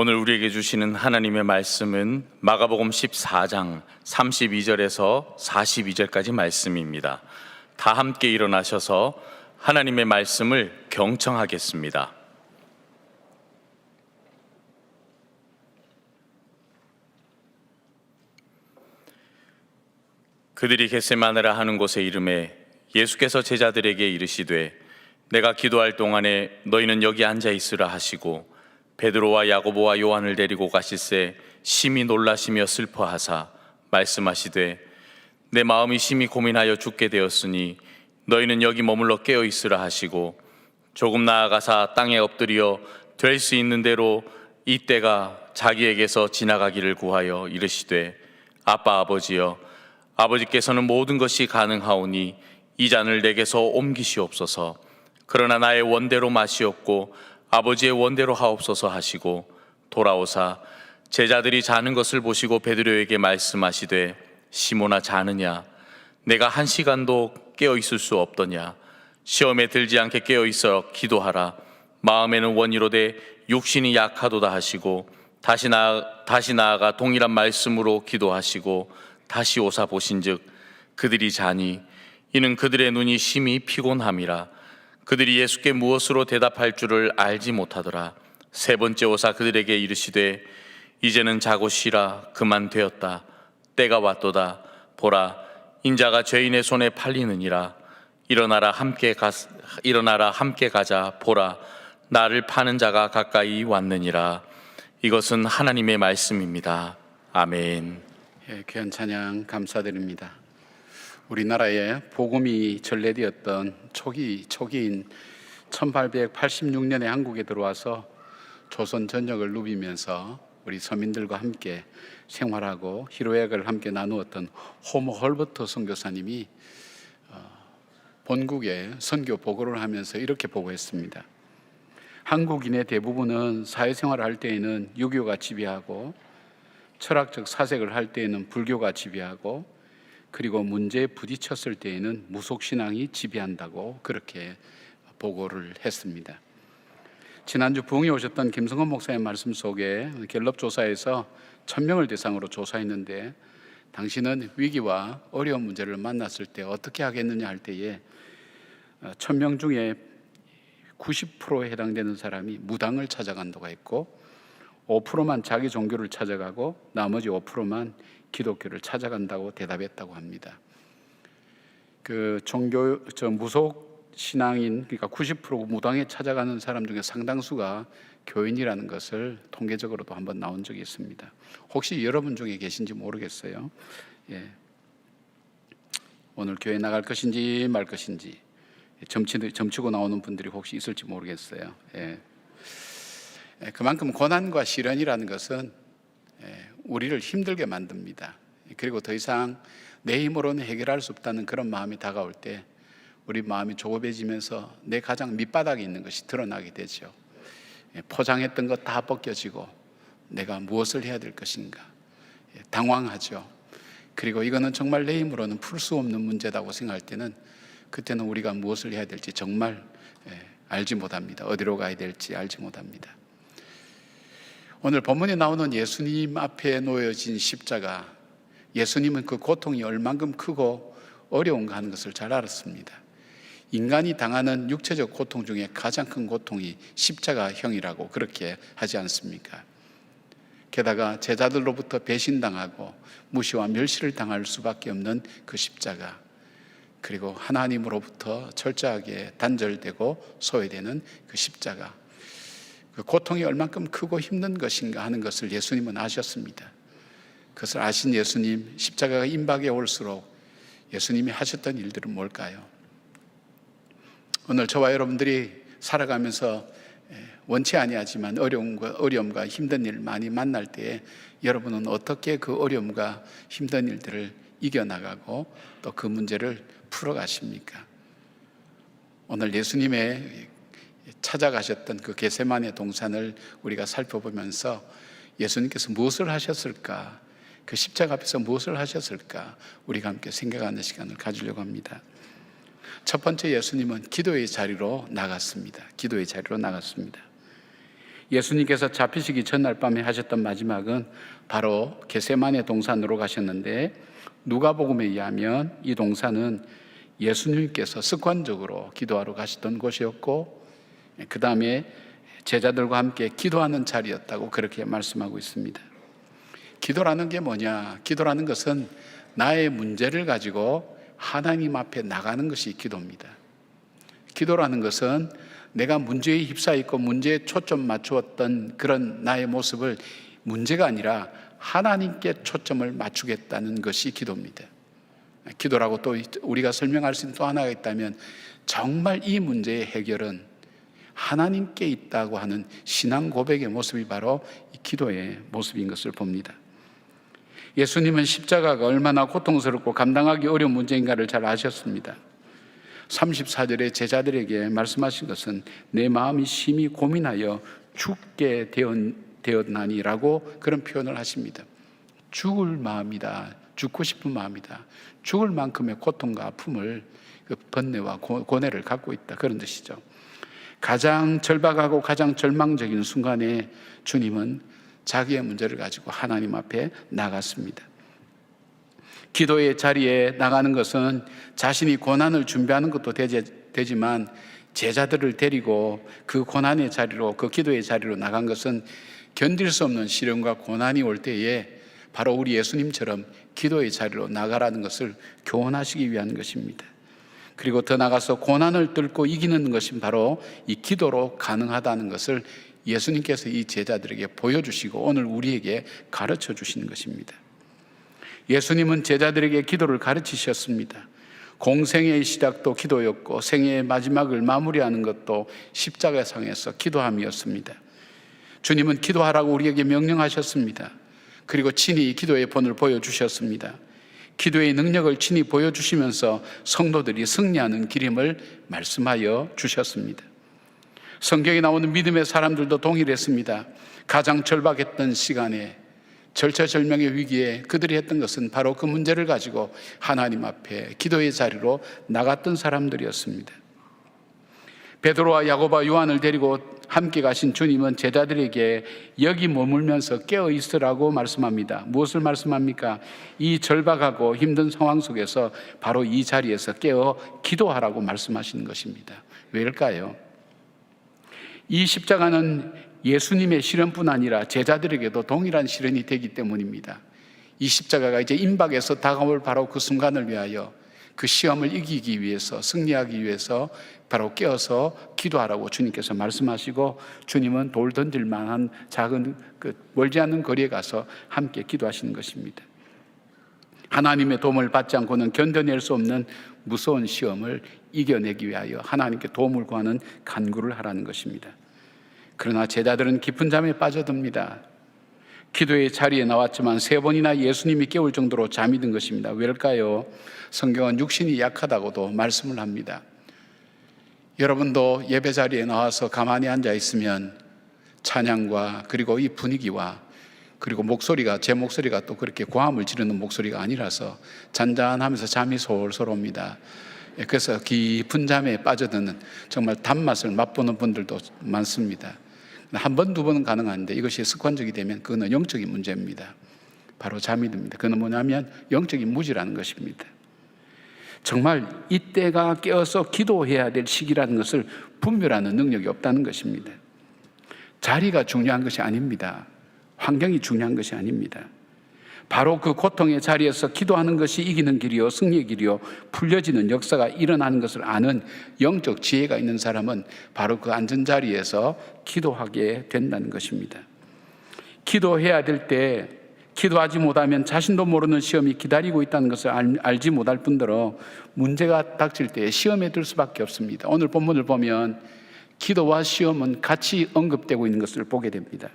오늘 우리에게 주시는 하나님의 말씀은 마가복음 14장 32절에서 42절까지 말씀입니다. 다 함께 일어나셔서 하나님의 말씀을 경청하겠습니다. 그들이 겟세마네라 하는 곳에 이르매 예수께서 제자들에게 이르시되 내가 기도할 동안에 너희는 여기 앉아 있으라 하시고 베드로와 야고보와 요한을 데리고 가실새 심히 놀라시며 슬퍼하사 말씀하시되 내 마음이 심히 고민하여 죽게 되었으니 너희는 여기 머물러 깨어 있으라 하시고 조금 나아가사 땅에 엎드려 될 수 있는 대로 이때가 자기에게서 지나가기를 구하여 이르시되 아빠 아버지여 아버지께서는 모든 것이 가능하오니 이 잔을 내게서 옮기시옵소서. 그러나 나의 원대로 마시옵고 아버지의 원대로 하옵소서 하시고 돌아오사 제자들이 자는 것을 보시고 베드로에게 말씀하시되 시몬아 자느냐 내가 1시간도 깨어 있을 수 없더냐 시험에 들지 않게 깨어 있어 기도하라. 마음에는 원이로되 육신이 약하도다 하시고 다시 나아가 동일한 말씀으로 기도하시고 다시 오사 보신즉 그들이 자니 이는 그들의 눈이 심히 피곤함이라. 그들이 예수께 무엇으로 대답할 줄을 알지 못하더라. 세 번째 오사 그들에게 이르시되 이제는 자고 쉬라. 그만 되었다. 때가 왔도다. 보라 인자가 죄인의 손에 팔리느니라. 일어나라 함께 가자. 보라 나를 파는 자가 가까이 왔느니라. 이것은 하나님의 말씀입니다. 아멘. 귀한 찬양 감사드립니다. 우리나라에 복음이 전래되었던 초기인 1886년에 한국에 들어와서 조선 전역을 누비면서 우리 서민들과 함께 생활하고 희로애락을 함께 나누었던 호모 헐버트 선교사님이 본국에 선교 보고를 하면서 이렇게 보고했습니다. 한국인의 대부분은 사회생활을 할 때에는 유교가 지배하고 철학적 사색을 할 때에는 불교가 지배하고 그리고 문제에 부딪혔을 때에는 무속신앙이 지배한다고 그렇게 보고를 했습니다. 지난주 부흥에 오셨던 김성건 목사의 말씀 속에 갤럽 조사에서 1000명을 대상으로 조사했는데 당신은 위기와 어려운 문제를 만났을 때 어떻게 하겠느냐 할 때에 1000명 중에 90%에 해당되는 사람이 무당을 찾아간다고 했고 5%만 자기 종교를 찾아가고 나머지 5%만 기독교를 찾아간다고 대답했다고 합니다. 무속 신앙인 그러니까 90% 무당에 찾아가는 사람 중에 상당수가 교인이라는 것을 통계적으로도 한번 나온 적이 있습니다. 혹시 여러분 중에 계신지 모르겠어요. 오늘 교회 나갈 것인지 말 것인지 점치고 나오는 분들이 혹시 있을지 모르겠어요. 그만큼 고난과 시련이라는 것은 우리를 힘들게 만듭니다. 그리고 더 이상 내 힘으로는 해결할 수 없다는 그런 마음이 다가올 때 우리 마음이 조급해지면서 내 가장 밑바닥에 있는 것이 드러나게 되죠. 포장했던 것 다 벗겨지고 내가 무엇을 해야 될 것인가 당황하죠. 그리고 이거는 정말 내 힘으로는 풀 수 없는 문제다고 생각할 때는 그때는 우리가 무엇을 해야 될지 정말 알지 못합니다. 어디로 가야 될지 알지 못합니다. 오늘 본문에 나오는 예수님 앞에 놓여진 십자가, 예수님은 그 고통이 얼만큼 크고 어려운가 하는 것을 잘 알았습니다. 인간이 당하는 육체적 고통 중에 가장 큰 고통이 십자가형이라고 그렇게 하지 않습니까? 게다가 제자들로부터 배신당하고 무시와 멸시를 당할 수밖에 없는 그 십자가, 그리고 하나님으로부터 철저하게 단절되고 소외되는 그 십자가, 그 고통이 얼만큼 크고 힘든 것인가 하는 것을 예수님은 아셨습니다. 그것을 아신 예수님, 십자가가 임박해 올수록 예수님이 하셨던 일들은 뭘까요? 오늘 저와 여러분들이 살아가면서 원치 아니하지만 어려움과 힘든 일 많이 만날 때에 여러분은 어떻게 그 어려움과 힘든 일들을 이겨나가고 또 그 문제를 풀어가십니까? 오늘 예수님의 찾아가셨던 그 겟세마네 동산을 우리가 살펴보면서 예수님께서 무엇을 하셨을까? 그 십자가 앞에서 무엇을 하셨을까? 우리가 함께 생각하는 시간을 가지려고 합니다. 첫 번째, 예수님은 기도의 자리로 나갔습니다. 기도의 자리로 나갔습니다. 예수님께서 잡히시기 전날 밤에 하셨던 마지막은 바로 겟세마네 동산으로 가셨는데, 누가복음에 의하면 이 동산은 예수님께서 습관적으로 기도하러 가셨던 곳이었고, 그 다음에 제자들과 함께 기도하는 자리였다고 그렇게 말씀하고 있습니다. 기도라는 게 뭐냐? 기도라는 것은 나의 문제를 가지고 하나님 앞에 나가는 것이 기도입니다. 기도라는 것은 내가 문제에 휩싸였고 문제에 초점 맞추었던 그런 나의 모습을, 문제가 아니라 하나님께 초점을 맞추겠다는 것이 기도입니다. 기도라고 또 우리가 설명할 수 있는 또 하나가 있다면, 정말 이 문제의 해결은 하나님께 있다고 하는 신앙 고백의 모습이 바로 이 기도의 모습인 것을 봅니다. 예수님은 십자가가 얼마나 고통스럽고 감당하기 어려운 문제인가를 잘 아셨습니다. 34절에 제자들에게 말씀하신 것은 내 마음이 심히 고민하여 죽게 되었나니라고 그런 표현을 하십니다. 죽을 마음이다, 죽고 싶은 마음이다, 죽을 만큼의 고통과 아픔을, 그 번뇌와 고뇌를 갖고 있다, 그런 뜻이죠. 가장 절박하고 가장 절망적인 순간에 주님은 자기의 문제를 가지고 하나님 앞에 나갔습니다. 기도의 자리에 나가는 것은 자신이 고난을 준비하는 것도 되지만, 제자들을 데리고 그 고난의 자리로, 그 기도의 자리로 나간 것은 견딜 수 없는 시련과 고난이 올 때에 바로 우리 예수님처럼 기도의 자리로 나가라는 것을 교훈하시기 위한 것입니다. 그리고 더 나가서 고난을 뚫고 이기는 것이 바로 이 기도로 가능하다는 것을 예수님께서 이 제자들에게 보여주시고 오늘 우리에게 가르쳐 주시는 것입니다. 예수님은 제자들에게 기도를 가르치셨습니다. 공생애의 시작도 기도였고 생애의 마지막을 마무리하는 것도 십자가상에서 기도함이었습니다. 주님은 기도하라고 우리에게 명령하셨습니다. 그리고 친히 기도의 본을 보여주셨습니다. 기도의 능력을 친히 보여주시면서 성도들이 승리하는 길임을 말씀하여 주셨습니다. 성경에 나오는 믿음의 사람들도 동일했습니다. 가장 절박했던 시간에, 절체절명의 위기에 그들이 했던 것은 바로 그 문제를 가지고 하나님 앞에 기도의 자리로 나갔던 사람들이었습니다. 베드로와 야고보와 요한을 데리고 함께 가신 주님은 제자들에게 여기 머물면서 깨어 있으라고 말씀합니다. 무엇을 말씀합니까? 이 절박하고 힘든 상황 속에서 바로 이 자리에서 깨어 기도하라고 말씀하시는 것입니다. 왜일까요? 이 십자가는 예수님의 시련뿐 아니라 제자들에게도 동일한 시련이 되기 때문입니다. 이 십자가가 이제 임박에서 다가올 바로 그 순간을 위하여, 그 시험을 이기기 위해서, 승리하기 위해서 바로 깨어서 기도하라고 주님께서 말씀하시고, 주님은 돌 던질 만한 작은 멀지 않은 거리에 가서 함께 기도하시는 것입니다. 하나님의 도움을 받지 않고는 견뎌낼 수 없는 무서운 시험을 이겨내기 위하여 하나님께 도움을 구하는 간구를 하라는 것입니다. 그러나 제자들은 깊은 잠에 빠져듭니다. 기도의 자리에 나왔지만 3번이나 예수님이 깨울 정도로 잠이 든 것입니다. 왜일까요? 성경은 육신이 약하다고도 말씀을 합니다. 여러분도 예배 자리에 나와서 가만히 앉아 있으면 찬양과 그리고 이 분위기와 그리고 목소리가, 제 목소리가 또 그렇게 고함을 지르는 목소리가 아니라서 잔잔하면서 잠이 솔솔 옵니다. 그래서 깊은 잠에 빠져드는, 정말 단맛을 맛보는 분들도 많습니다. 한 번, 두 번은 가능한데 이것이 습관적이 되면 그거는 영적인 문제입니다. 바로 잠이 듭니다. 그건 뭐냐면 영적인 무지라는 것입니다. 정말 이때가 깨어서 기도해야 될 시기라는 것을 분별하는 능력이 없다는 것입니다. 자리가 중요한 것이 아닙니다. 환경이 중요한 것이 아닙니다. 바로 그 고통의 자리에서 기도하는 것이 이기는 길이요, 승리의 길이요, 풀려지는 역사가 일어나는 것을 아는 영적 지혜가 있는 사람은 바로 그 앉은 자리에서 기도하게 된다는 것입니다. 기도해야 될 때 기도하지 못하면 자신도 모르는 시험이 기다리고 있다는 것을 알지 못할 뿐더러 문제가 닥칠 때 시험에 들 수밖에 없습니다. 오늘 본문을 보면 기도와 시험은 같이 언급되고 있는 것을 보게 됩니다.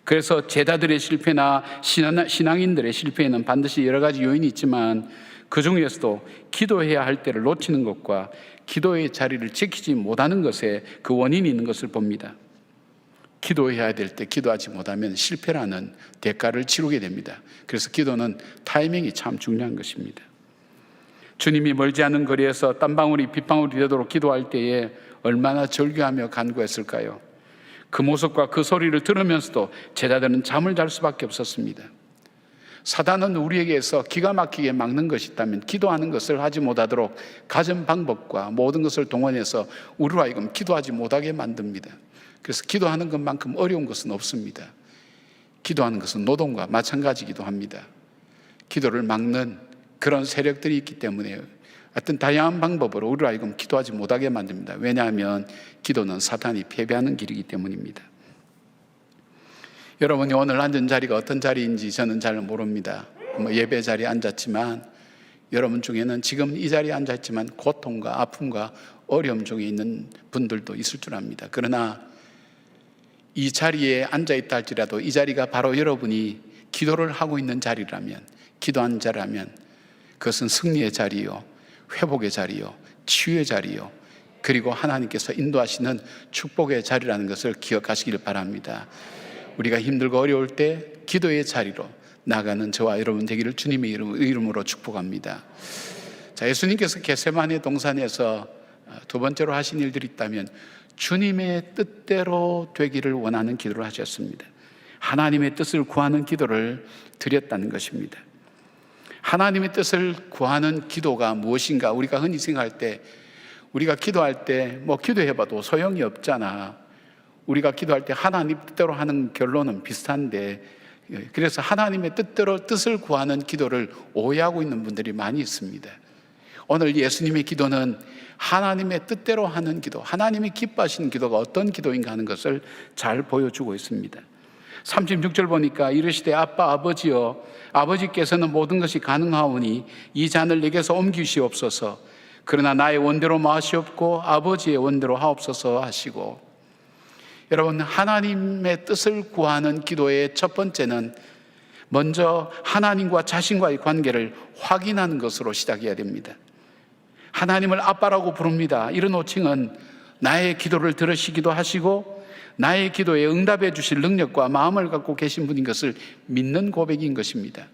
그래서 제자들의 실패나 신앙인들의 실패에는 반드시 여러 가지 요인이 있지만 그 중에서도 기도해야 할 때를 놓치는 것과 기도의 자리를 지키지 못하는 것에 그 원인이 있는 것을 봅니다. 기도해야 될 때 기도하지 못하면 실패라는 대가를 치르게 됩니다. 그래서 기도는 타이밍이 참 중요한 것입니다. 주님이 멀지 않은 거리에서 땀방울이 빗방울이 되도록 기도할 때에 얼마나 절규하며 간구했을까요? 그 모습과 그 소리를 들으면서도 제자들은 잠을 잘 수밖에 없었습니다. 사단은 우리에게서 기가 막히게 막는 것이 있다면 기도하는 것을 하지 못하도록 가진 방법과 모든 것을 동원해서 우리로 하여금 기도하지 못하게 만듭니다. 그래서 기도하는 것만큼 어려운 것은 없습니다. 기도하는 것은 노동과 마찬가지이기도 합니다. 기도를 막는 그런 세력들이 있기 때문에 어떤 다양한 방법으로 우리로 하여금 기도하지 못하게 만듭니다. 왜냐하면 기도는 사탄이 패배하는 길이기 때문입니다. 여러분이 오늘 앉은 자리가 어떤 자리인지 저는 잘 모릅니다. 예배 자리에 앉았지만 여러분 중에는 지금 이 자리에 앉았지만 고통과 아픔과 어려움 중에 있는 분들도 있을 줄 압니다. 그러나 이 자리에 앉아있다 할지라도 이 자리가 바로 여러분이 기도를 하고 있는 자리라면, 기도하는 자라면 그것은 승리의 자리요, 회복의 자리요, 치유의 자리요, 그리고 하나님께서 인도하시는 축복의 자리라는 것을 기억하시길 바랍니다. 우리가 힘들고 어려울 때 기도의 자리로 나가는 저와 여러분 되기를 주님의 이름으로 축복합니다. 자, 예수님께서 겟세마네 동산에서 두 번째로 하신 일들이 있다면 주님의 뜻대로 되기를 원하는 기도를 하셨습니다. 하나님의 뜻을 구하는 기도를 드렸다는 것입니다. 하나님의 뜻을 구하는 기도가 무엇인가? 우리가 흔히 생각할 때, 우리가 기도할 때 기도해봐도 소용이 없잖아. 우리가 기도할 때 하나님 뜻대로 하는 결론은 비슷한데, 그래서 하나님의 뜻대로 뜻을 구하는 기도를 오해하고 있는 분들이 많이 있습니다. 오늘 예수님의 기도는 하나님의 뜻대로 하는 기도, 하나님이 기뻐하시는 기도가 어떤 기도인가 하는 것을 잘 보여주고 있습니다. 36절 보니까 이르시되 아빠 아버지여, 아버지께서는 모든 것이 가능하오니 이 잔을 내게서 옮기시옵소서. 그러나 나의 원대로 마시옵고 아버지의 원대로 하옵소서 하시고, 여러분, 하나님의 뜻을 구하는 기도의 첫 번째는 먼저 하나님과 자신과의 관계를 확인하는 것으로 시작해야 됩니다. 하나님을 아빠라고 부릅니다. 이런 호칭은 나의 기도를 들으시기도 하시고 나의 기도에 응답해 주실 능력과 마음을 갖고 계신 분인 것을 믿는 고백인 것입니다.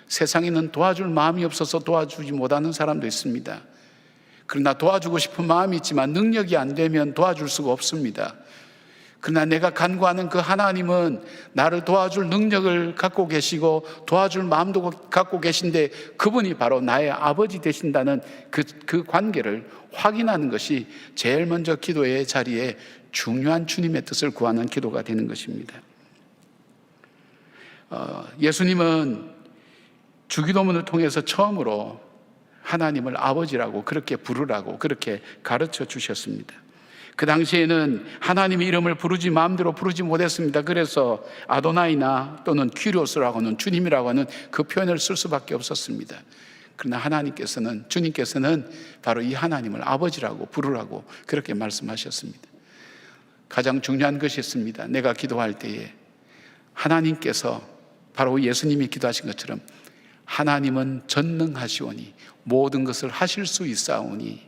세상에는 도와줄 마음이 없어서 도와주지 못하는 사람도 있습니다. 그러나 도와주고 싶은 마음이 있지만 능력이 안 되면 도와줄 수가 없습니다. 그러나 내가 간구하는 그 하나님은 나를 도와줄 능력을 갖고 계시고 도와줄 마음도 갖고 계신데 그분이 바로 나의 아버지 되신다는 그 관계를 확인하는 것이 제일 먼저 기도의 자리에 중요한 주님의 뜻을 구하는 기도가 되는 것입니다. 예수님은 주기도문을 통해서 처음으로 하나님을 아버지라고 그렇게 부르라고 그렇게 가르쳐 주셨습니다. 그 당시에는 하나님의 이름을 마음대로 부르지 못했습니다. 그래서 아도나이나 또는 퀴리오스라고 하는 주님이라고 하는 그 표현을 쓸 수밖에 없었습니다. 그러나 주님께서는 바로 이 하나님을 아버지라고 부르라고 그렇게 말씀하셨습니다. 가장 중요한 것이 있습니다. 내가 기도할 때에 하나님께서 바로 예수님이 기도하신 것처럼 하나님은 전능하시오니 모든 것을 하실 수 있사오니,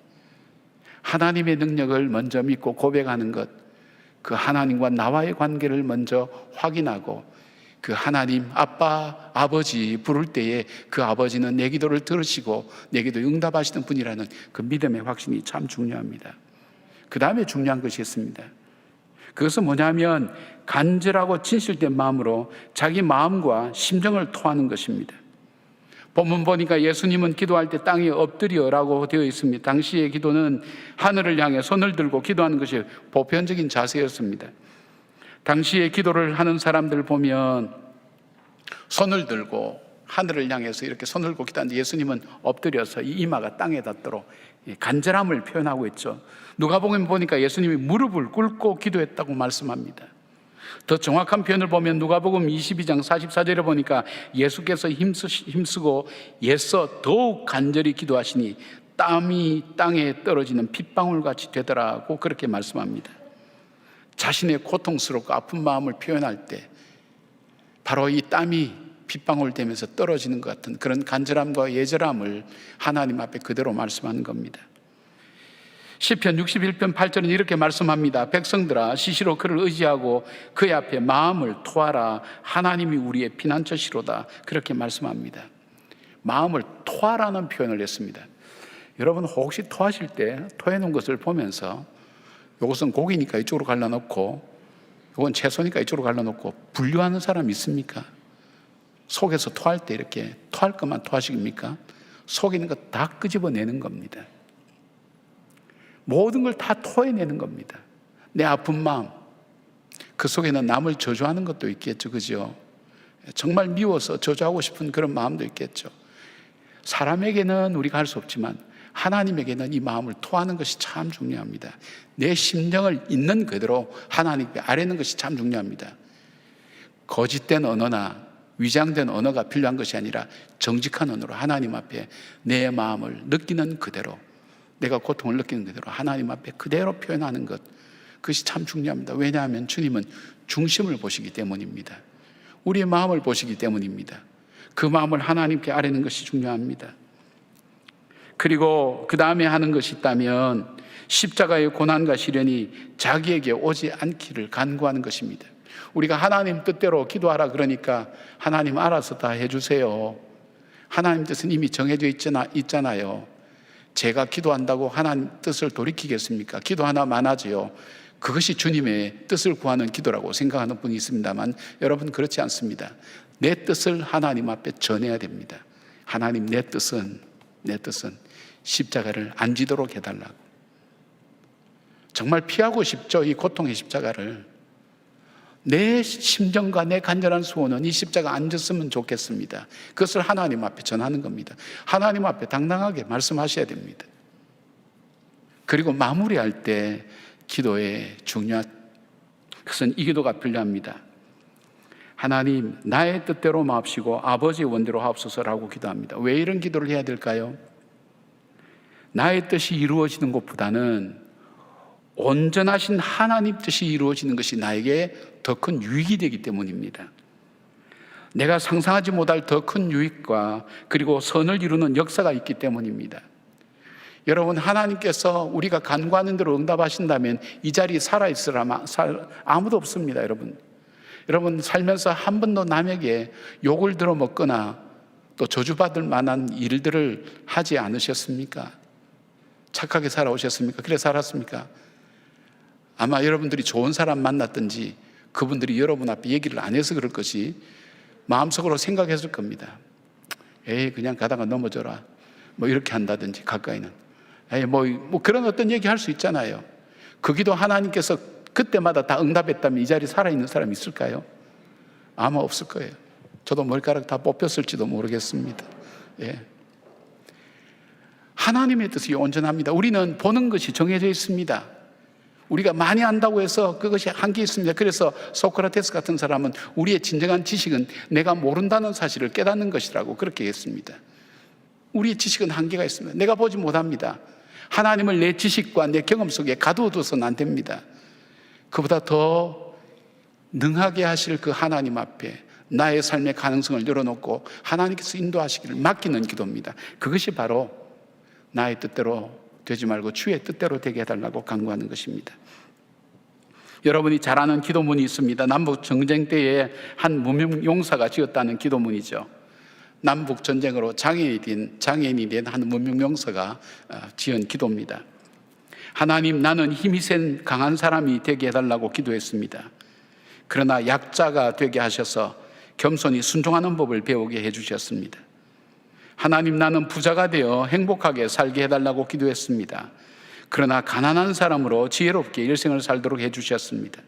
하나님의 능력을 먼저 믿고 고백하는 것, 그 하나님과 나와의 관계를 먼저 확인하고 그 하나님 아빠 아버지 부를 때에 그 아버지는 내 기도를 들으시고 내 기도에 응답하시는 분이라는 그 믿음의 확신이 참 중요합니다. 그 다음에 중요한 것이 있습니다. 그것은 뭐냐면 간절하고 진실된 마음으로 자기 마음과 심정을 토하는 것입니다. 본문 보니까 예수님은 기도할 때 땅에 엎드려라고 되어 있습니다. 당시의 기도는 하늘을 향해 손을 들고 기도하는 것이 보편적인 자세였습니다. 당시의 기도를 하는 사람들 보면 손을 들고 하늘을 향해서 이렇게 손을 들고 기도하는데 예수님은 엎드려서 이 이마가 땅에 닿도록 간절함을 표현하고 있죠. 누가복음 보니까 예수님이 무릎을 꿇고 기도했다고 말씀합니다. 더 정확한 표현을 보면 누가복음 22장 44절에 보니까 예수께서 힘쓰고 애써 더욱 간절히 기도하시니 땀이 땅에 떨어지는 핏방울같이 되더라고 그렇게 말씀합니다. 자신의 고통스럽고 아픈 마음을 표현할 때 바로 이 땀이 핏방울 되면서 떨어지는 것 같은 그런 간절함과 예절함을 하나님 앞에 그대로 말씀하는 겁니다. 시편 61편 8절은 이렇게 말씀합니다. 백성들아 시시로 그를 의지하고 그의 앞에 마음을 토하라. 하나님이 우리의 피난처시로다. 그렇게 말씀합니다. 마음을 토하라는 표현을 했습니다. 여러분 혹시 토하실 때 토해놓은 것을 보면서 이것은 고기니까 이쪽으로 갈라놓고 그건 채소니까 이쪽으로 갈라놓고 분류하는 사람 있습니까? 속에서 토할 때 이렇게 토할 것만 토하십니까? 속에 있는 거 다 끄집어내는 겁니다. 모든 걸 다 토해내는 겁니다. 내 아픈 마음, 그 속에는 남을 저주하는 것도 있겠죠. 그죠? 정말 미워서 저주하고 싶은 그런 마음도 있겠죠. 사람에게는 우리가 할 수 없지만 하나님에게는 이 마음을 토하는 것이 참 중요합니다. 내 심령을 있는 그대로 하나님께 아뢰는 것이 참 중요합니다. 거짓된 언어나 위장된 언어가 필요한 것이 아니라 정직한 언어로 하나님 앞에 내 마음을 느끼는 그대로, 내가 고통을 느끼는 그대로 하나님 앞에 그대로 표현하는 것, 그것이 참 중요합니다. 왜냐하면 주님은 중심을 보시기 때문입니다. 우리의 마음을 보시기 때문입니다. 그 마음을 하나님께 아뢰는 것이 중요합니다. 그리고 그 다음에 하는 것이 있다면 십자가의 고난과 시련이 자기에게 오지 않기를 간구하는 것입니다. 우리가 하나님 뜻대로 기도하라 그러니까 하나님 알아서 다 해주세요. 하나님 뜻은 이미 정해져 있잖아요. 제가 기도한다고 하나님 뜻을 돌이키겠습니까? 기도 하나만 하지요. 그것이 주님의 뜻을 구하는 기도라고 생각하는 분이 있습니다만 여러분 그렇지 않습니다. 내 뜻을 하나님 앞에 전해야 됩니다. 하나님 내 뜻은 십자가를 안 지도록 해달라고. 정말 피하고 싶죠, 이 고통의 십자가를. 내 심정과 내 간절한 소원은 이 십자가 안 졌으면 좋겠습니다. 그것을 하나님 앞에 전하는 겁니다. 하나님 앞에 당당하게 말씀하셔야 됩니다. 그리고 마무리할 때 기도에 중요한 것은 이 기도가 필요합니다. 하나님, 나의 뜻대로 마옵시고 아버지의 원대로 하옵소서라고 기도합니다. 왜 이런 기도를 해야 될까요? 나의 뜻이 이루어지는 것보다는 온전하신 하나님 뜻이 이루어지는 것이 나에게 더 큰 유익이 되기 때문입니다. 내가 상상하지 못할 더 큰 유익과 그리고 선을 이루는 역사가 있기 때문입니다. 여러분, 하나님께서 우리가 간구하는 대로 응답하신다면 이 자리에 살아있을 아무도 없습니다. 여러분 살면서 한 번도 남에게 욕을 들어먹거나 또 저주받을 만한 일들을 하지 않으셨습니까? 착하게 살아오셨습니까? 그래 살았습니까? 아마 여러분들이 좋은 사람 만났든지 그분들이 여러분 앞에 얘기를 안 해서 그럴 것이 마음속으로 생각했을 겁니다. 에이, 그냥 가다가 넘어져라. 뭐 이렇게 한다든지 가까이는. 에이, 뭐 그런 어떤 얘기 할 수 있잖아요. 그 기도 하나님께서 그때마다 다 응답했다면 이 자리에 살아있는 사람이 있을까요? 아마 없을 거예요. 저도 머리카락 다 뽑혔을지도 모르겠습니다. 예. 하나님의 뜻이 온전합니다. 우리는 보는 것이 정해져 있습니다. 우리가 많이 안다고 해서 그것이 한계 있습니다. 그래서 소크라테스 같은 사람은 우리의 진정한 지식은 내가 모른다는 사실을 깨닫는 것이라고 그렇게 했습니다. 우리의 지식은 한계가 있습니다. 내가 보지 못합니다. 하나님을 내 지식과 내 경험 속에 가두어둬서는 안 됩니다. 그보다 더 능하게 하실 그 하나님 앞에 나의 삶의 가능성을 열어놓고 하나님께서 인도하시기를 맡기는 기도입니다. 그것이 바로 나의 뜻대로 되지 말고 주의 뜻대로 되게 해달라고 간구하는 것입니다. 여러분이 잘 아는 기도문이 있습니다. 남북 전쟁 때에 한 무명 용사가 지었다는 기도문이죠. 남북 전쟁으로 장애인이 된 한 무명 용사가 지은 기도입니다. 하나님, 나는 힘이 센 강한 사람이 되게 해달라고 기도했습니다. 그러나 약자가 되게 하셔서 겸손히 순종하는 법을 배우게 해주셨습니다. 하나님, 나는 부자가 되어 행복하게 살게 해달라고 기도했습니다. 그러나 가난한 사람으로 지혜롭게 일생을 살도록 해주셨습니다.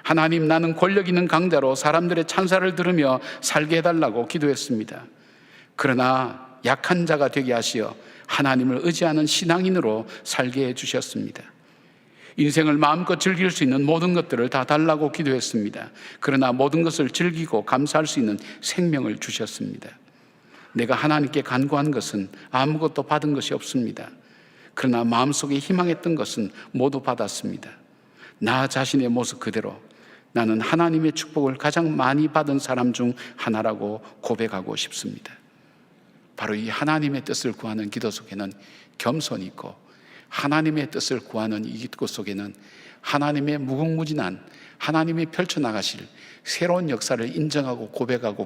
하나님, 나는 권력 있는 강자로 사람들의 찬사를 들으며 살게 해달라고 기도했습니다. 그러나 약한 자가 되게 하시어 하나님을 의지하는 신앙인으로 살게 해주셨습니다. 인생을 마음껏 즐길 수 있는 모든 것들을 다 달라고 기도했습니다. 그러나 모든 것을 즐기고 감사할 수 있는 생명을 주셨습니다. 내가 하나님께 간구한 것은 아무것도 받은 것이 없습니다. 그러나 마음속에 희망했던 것은 모두 받았습니다. 나 자신의 모습 그대로 나는 하나님의 축복을 가장 많이 받은 사람 중 하나라고 고백하고 싶습니다. 바로 이 하나님의 뜻을 구하는 기도 속에는 겸손이 있고, 하나님의 뜻을 구하는 이 기도 속에는 하나님의 무궁무진한 하나님이 펼쳐나가실 새로운 역사를 인정하고 고백하고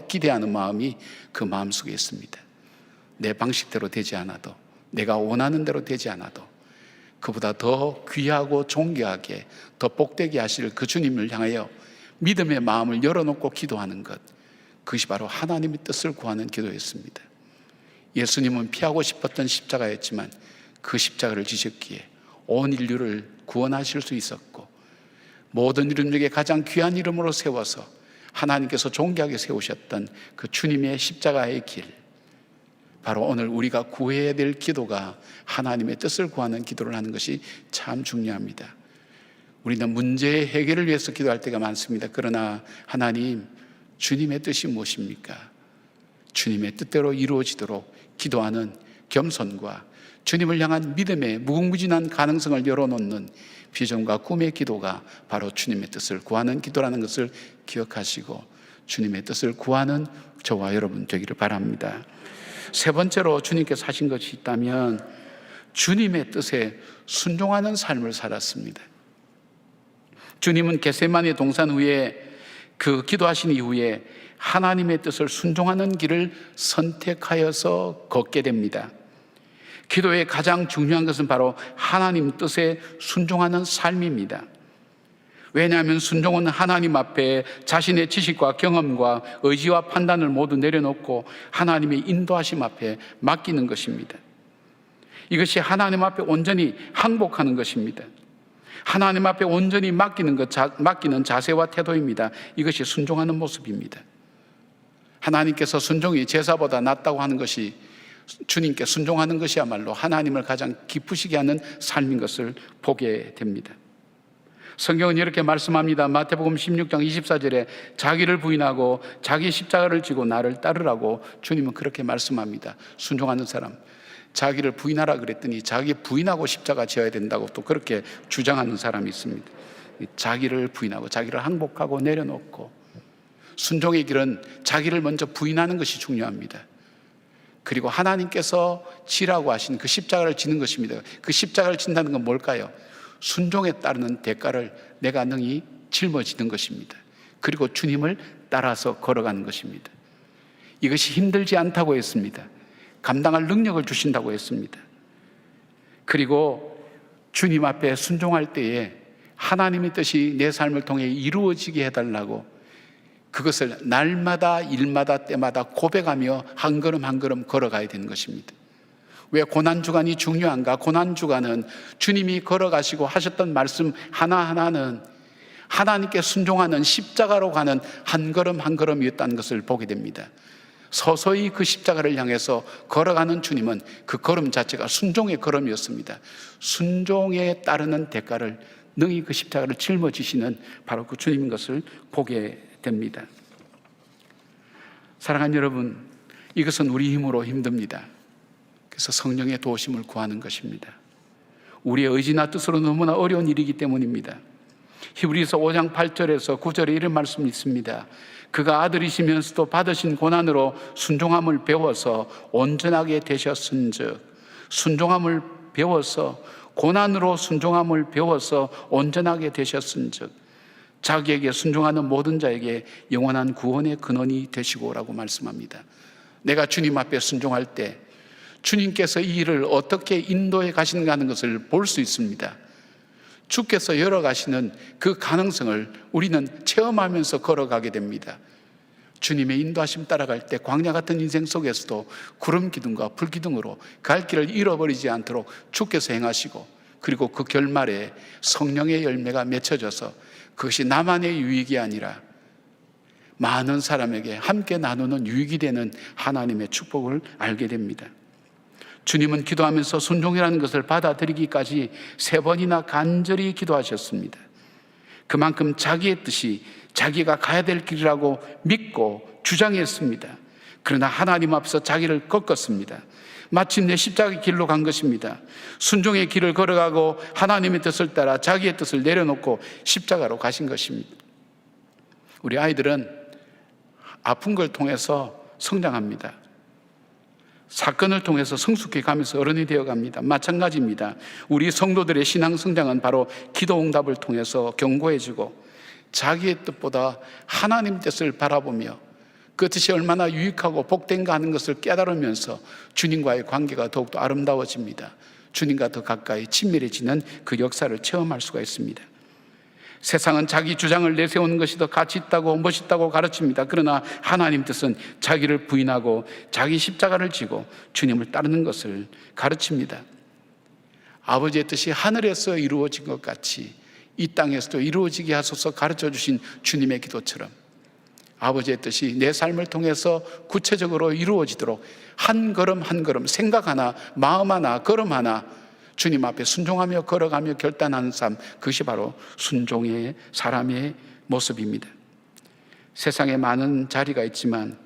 기대하는 마음이 그 마음속에 있습니다. 내 방식대로 되지 않아도, 내가 원하는 대로 되지 않아도 그보다 더 귀하고 존귀하게 더 복되게 하실 그 주님을 향하여 믿음의 마음을 열어놓고 기도하는 것, 그것이 바로 하나님의 뜻을 구하는 기도였습니다. 예수님은 피하고 싶었던 십자가였지만 그 십자가를 지셨기에 온 인류를 구원하실 수 있었고, 모든 이름 중에 가장 귀한 이름으로 세워서 하나님께서 존귀하게 세우셨던 그 주님의 십자가의 길, 바로 오늘 우리가 구해야 될 기도가 하나님의 뜻을 구하는 기도를 하는 것이 참 중요합니다. 우리는 문제의 해결을 위해서 기도할 때가 많습니다. 그러나 하나님, 주님의 뜻이 무엇입니까? 주님의 뜻대로 이루어지도록 기도하는 겸손과 주님을 향한 믿음의 무궁무진한 가능성을 열어놓는 비전과 꿈의 기도가 바로 주님의 뜻을 구하는 기도라는 것을 기억하시고 주님의 뜻을 구하는 저와 여러분 되기를 바랍니다. 세 번째로 주님께서 하신 것이 있다면 주님의 뜻에 순종하는 삶을 살았습니다. 주님은 겟세마네 동산 후에 그 기도하신 이후에 하나님의 뜻을 순종하는 길을 선택하여서 걷게 됩니다. 기도의 가장 중요한 것은 바로 하나님 뜻에 순종하는 삶입니다. 왜냐하면 순종은 하나님 앞에 자신의 지식과 경험과 의지와 판단을 모두 내려놓고 하나님의 인도하심 앞에 맡기는 것입니다. 이것이 하나님 앞에 온전히 항복하는 것입니다. 하나님 앞에 온전히 맡기는 자세와 태도입니다. 이것이 순종하는 모습입니다. 하나님께서 순종이 제사보다 낫다고 하는 것이, 주님께 순종하는 것이야말로 하나님을 가장 기쁘시게 하는 삶인 것을 보게 됩니다. 성경은 이렇게 말씀합니다. 마태복음 16장 24절에 자기를 부인하고 자기 십자가를 지고 나를 따르라고 주님은 그렇게 말씀합니다. 순종하는 사람, 자기를 부인하라 그랬더니 자기 부인하고 십자가 지어야 된다고 또 그렇게 주장하는 사람이 있습니다. 자기를 부인하고 자기를 항복하고 내려놓고, 순종의 길은 자기를 먼저 부인하는 것이 중요합니다. 그리고 하나님께서 지라고 하신 그 십자가를 지는 것입니다. 그 십자가를 진다는 건 뭘까요? 순종에 따르는 대가를 내가 능히 짊어지는 것입니다. 그리고 주님을 따라서 걸어가는 것입니다. 이것이 힘들지 않다고 했습니다. 감당할 능력을 주신다고 했습니다. 그리고 주님 앞에 순종할 때에 하나님의 뜻이 내 삶을 통해 이루어지게 해달라고 그것을 날마다 일마다 때마다 고백하며 한 걸음 한 걸음 걸어가야 되는 것입니다. 왜 고난주간이 중요한가? 고난주간은 주님이 걸어가시고 하셨던 말씀 하나하나는 하나님께 순종하는 십자가로 가는 한 걸음 한 걸음이었다는 것을 보게 됩니다. 서서히 그 십자가를 향해서 걸어가는 주님은 그 걸음 자체가 순종의 걸음이었습니다. 순종에 따르는 대가를 능히 그 십자가를 짊어지시는 바로 그 주님인 것을 보게 됩니다. 사랑하는 여러분, 이것은 우리 힘으로 힘듭니다. 그래서 성령의 도우심을 구하는 것입니다. 우리의 의지나 뜻으로 너무나 어려운 일이기 때문입니다. 히브리서 5장 8절에서 9절에 이런 말씀이 있습니다. 그가 아들이시면서도 받으신 고난으로 순종함을 배워서 온전하게 되셨은즉, 순종함을 배워서, 고난으로 순종함을 배워서 온전하게 되셨은즉 자기에게 순종하는 모든 자에게 영원한 구원의 근원이 되시고라고 말씀합니다. 내가 주님 앞에 순종할 때 주님께서 이 일을 어떻게 인도해 가시는가 하는 것을 볼 수 있습니다. 주께서 열어가시는 그 가능성을 우리는 체험하면서 걸어가게 됩니다. 주님의 인도하심 따라갈 때 광야 같은 인생 속에서도 구름 기둥과 불 기둥으로 갈 길을 잃어버리지 않도록 주께서 행하시고, 그리고 그 결말에 성령의 열매가 맺혀져서 그것이 나만의 유익이 아니라 많은 사람에게 함께 나누는 유익이 되는 하나님의 축복을 알게 됩니다. 주님은 기도하면서 순종이라는 것을 받아들이기까지 3번이나 간절히 기도하셨습니다. 그만큼 자기의 뜻이 자기가 가야 될 길이라고 믿고 주장했습니다. 그러나 하나님 앞에서 자기를 꺾었습니다. 마침내 십자가의 길로 간 것입니다. 순종의 길을 걸어가고 하나님의 뜻을 따라 자기의 뜻을 내려놓고 십자가로 가신 것입니다. 우리 아이들은 아픈 걸 통해서 성장합니다. 사건을 통해서 성숙해 가면서 어른이 되어 갑니다. 마찬가지입니다. 우리 성도들의 신앙 성장은 바로 기도 응답을 통해서 견고해지고 자기의 뜻보다 하나님 뜻을 바라보며 그 뜻이 얼마나 유익하고 복된가 하는 것을 깨달으면서 주님과의 관계가 더욱더 아름다워집니다. 주님과 더 가까이 친밀해지는 그 역사를 체험할 수가 있습니다. 세상은 자기 주장을 내세우는 것이 더 가치 있다고 멋있다고 가르칩니다. 그러나 하나님 뜻은 자기를 부인하고 자기 십자가를 지고 주님을 따르는 것을 가르칩니다. 아버지의 뜻이 하늘에서 이루어진 것 같이 이 땅에서도 이루어지게 하소서 가르쳐 주신 주님의 기도처럼 아버지의 뜻이 내 삶을 통해서 구체적으로 이루어지도록 한 걸음 한 걸음 생각 하나, 마음 하나, 걸음 하나 주님 앞에 순종하며 걸어가며 결단하는 삶, 그것이 바로 순종의 사람의 모습입니다. 세상에 많은 자리가 있지만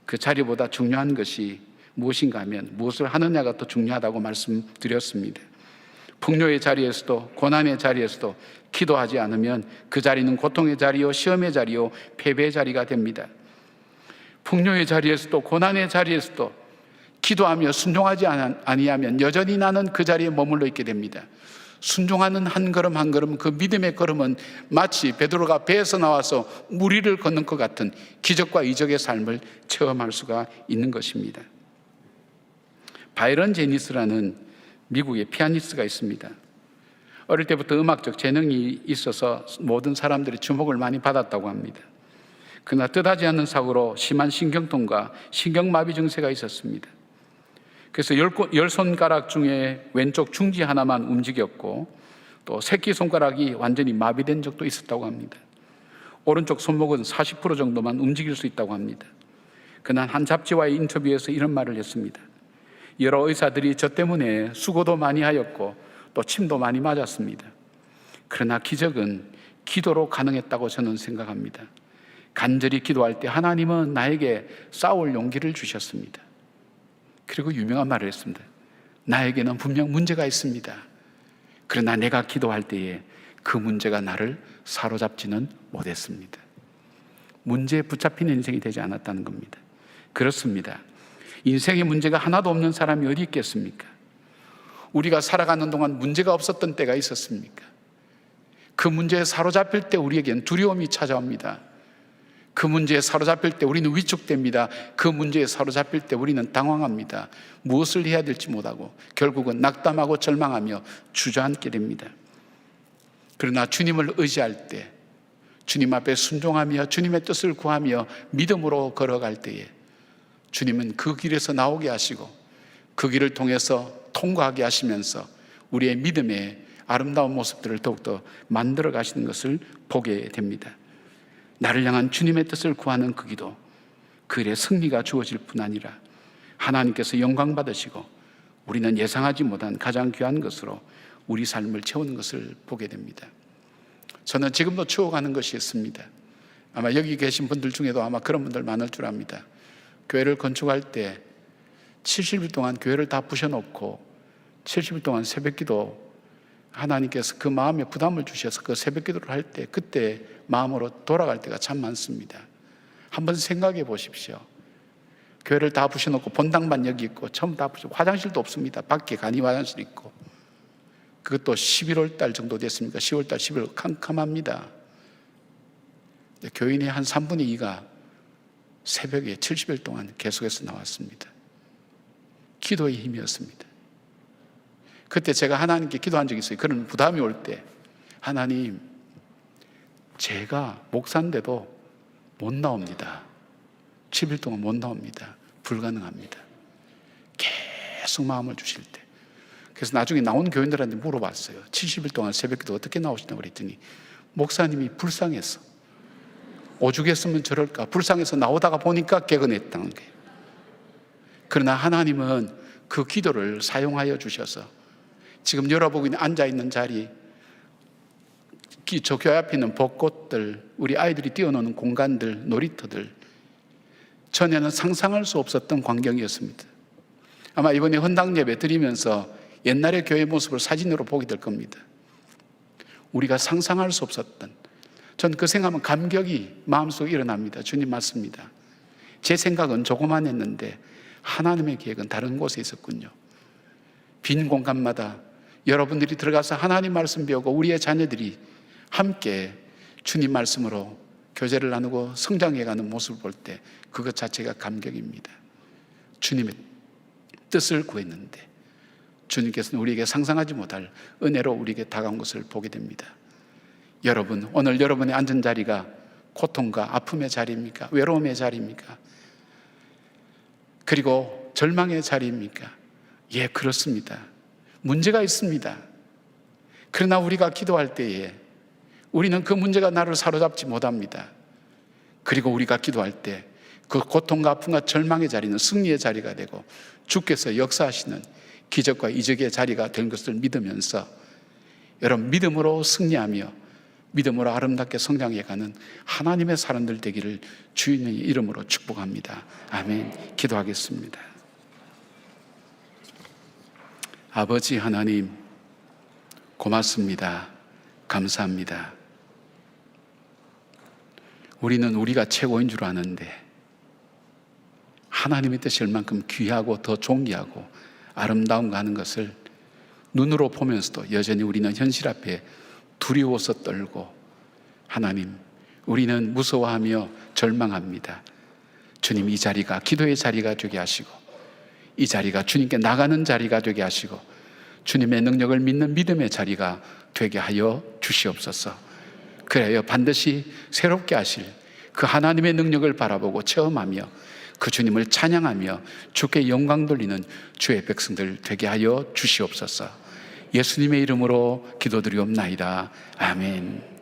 그 자리보다 중요한 것이 무엇인가 하면 무엇을 하느냐가 더 중요하다고 말씀드렸습니다. 풍요의 자리에서도 고난의 자리에서도 기도하지 않으면 그 자리는 고통의 자리요 시험의 자리요 패배의 자리가 됩니다. 풍요의 자리에서도 고난의 자리에서도 기도하며 순종하지 아니하면 여전히 나는 그 자리에 머물러 있게 됩니다. 순종하는 한 걸음 한 걸음, 그 믿음의 걸음은 마치 베드로가 배에서 나와서 무리를 걷는 것 같은 기적과 이적의 삶을 체험할 수가 있는 것입니다. 바이런 제니스라는 미국의 피아니스트가 있습니다. 어릴 때부터 음악적 재능이 있어서 모든 사람들이 주목을 많이 받았다고 합니다. 그러나 뜻하지 않는 사고로 심한 신경통과 신경마비 증세가 있었습니다. 그래서 10손가락 중에 왼쪽 중지 하나만 움직였고 또 새끼손가락이 완전히 마비된 적도 있었다고 합니다. 오른쪽 손목은 40% 정도만 움직일 수 있다고 합니다. 그날 한 잡지와의 인터뷰에서 이런 말을 했습니다. 여러 의사들이 저 때문에 수고도 많이 하였고 또 침도 많이 맞았습니다. 그러나 기적은 기도로 가능했다고 저는 생각합니다. 간절히 기도할 때 하나님은 나에게 싸울 용기를 주셨습니다. 그리고 유명한 말을 했습니다. 나에게는 분명 문제가 있습니다. 그러나 내가 기도할 때에 그 문제가 나를 사로잡지는 못했습니다. 문제에 붙잡히는 인생이 되지 않았다는 겁니다. 그렇습니다. 인생에 문제가 하나도 없는 사람이 어디 있겠습니까? 우리가 살아가는 동안 문제가 없었던 때가 있었습니까? 그 문제에 사로잡힐 때 우리에겐 두려움이 찾아옵니다. 그 문제에 사로잡힐 때 우리는 위축됩니다. 그 문제에 사로잡힐 때 우리는 당황합니다. 무엇을 해야 될지 못하고 결국은 낙담하고 절망하며 주저앉게 됩니다. 그러나 주님을 의지할 때, 주님 앞에 순종하며 주님의 뜻을 구하며 믿음으로 걸어갈 때에 주님은 그 길에서 나오게 하시고 그 길을 통해서 통과하게 하시면서 우리의 믿음의 아름다운 모습들을 더욱더 만들어 가시는 것을 보게 됩니다. 나를 향한 주님의 뜻을 구하는 그 기도, 그 일에 승리가 주어질 뿐 아니라 하나님께서 영광 받으시고 우리는 예상하지 못한 가장 귀한 것으로 우리 삶을 채우는 것을 보게 됩니다. 저는 지금도 추억하는 것이 있습니다. 아마 여기 계신 분들 중에도 아마 그런 분들 많을 줄 압니다. 교회를 건축할 때 70일 동안 교회를 다 부셔놓고 70일 동안 새벽기도, 하나님께서 그 마음에 부담을 주셔서 그 새벽기도를 할 때 그때 마음으로 돌아갈 때가 참 많습니다. 한번 생각해 보십시오. 교회를 다 부셔놓고 본당만 여기 있고 전부 다 부셔, 화장실도 없습니다. 밖에 간이 화장실 있고, 그것도 11월 달 정도 됐습니까? 10월 달, 11월 캄캄합니다. 교인의 한 3분의 2가 새벽에 70일 동안 계속해서 나왔습니다. 기도의 힘이었습니다. 그때 제가 하나님께 기도한 적이 있어요. 그런 부담이 올 때, 하나님, 제가 목사인데도 못 나옵니다. 10일 동안 못 나옵니다. 불가능합니다. 계속 마음을 주실 때. 그래서 나중에 나온 교인들한테 물어봤어요. 70일 동안 새벽기도 어떻게 나오시냐고 그랬더니 목사님이 불쌍해서, 오죽했으면 저럴까, 불쌍해서 나오다가 보니까 개근했다는 거예요. 그러나 하나님은 그 기도를 사용하여 주셔서 지금 여러분이 앉아있는 자리, 저 교회 앞에 있는 벚꽃들, 우리 아이들이 뛰어노는 공간들, 놀이터들, 전에는 상상할 수 없었던 광경이었습니다. 아마 이번에 헌당 예배 드리면서 옛날의 교회 모습을 사진으로 보게 될 겁니다. 우리가 상상할 수 없었던, 전 그 생각하면 감격이 마음속에 일어납니다. 주님 맞습니다. 제 생각은 조그만했는데 하나님의 계획은 다른 곳에 있었군요. 빈 공간마다 여러분들이 들어가서 하나님 말씀 배우고 우리의 자녀들이 함께 주님 말씀으로 교제를 나누고 성장해가는 모습을 볼 때 그것 자체가 감격입니다. 주님의 뜻을 구했는데 주님께서는 우리에게 상상하지 못할 은혜로 우리에게 다가온 것을 보게 됩니다. 여러분, 오늘 여러분의 앉은 자리가 고통과 아픔의 자리입니까? 외로움의 자리입니까? 그리고 절망의 자리입니까? 예, 그렇습니다. 문제가 있습니다. 그러나 우리가 기도할 때에 우리는 그 문제가 나를 사로잡지 못합니다. 그리고 우리가 기도할 때 그 고통과 아픔과 절망의 자리는 승리의 자리가 되고 주께서 역사하시는 기적과 이적의 자리가 된 것을 믿으면서 여러분, 믿음으로 승리하며 믿음으로 아름답게 성장해가는 하나님의 사람들 되기를 주님의 이름으로 축복합니다. 아멘. 기도하겠습니다. 아버지 하나님, 고맙습니다. 감사합니다. 우리는 우리가 최고인 줄 아는데 하나님의 뜻이 얼만큼 귀하고 더 존귀하고 아름다운가 하는 것을 눈으로 보면서도 여전히 우리는 현실 앞에 두려워서 떨고, 하나님, 우리는 무서워하며 절망합니다. 주님, 이 자리가 기도의 자리가 되게 하시고 이 자리가 주님께 나가는 자리가 되게 하시고 주님의 능력을 믿는 믿음의 자리가 되게 하여 주시옵소서. 그래야 반드시 새롭게 하실 그 하나님의 능력을 바라보고 체험하며 그 주님을 찬양하며 주께 영광 돌리는 주의 백성들 되게 하여 주시옵소서. 예수님의 이름으로 기도드리옵나이다. 아멘.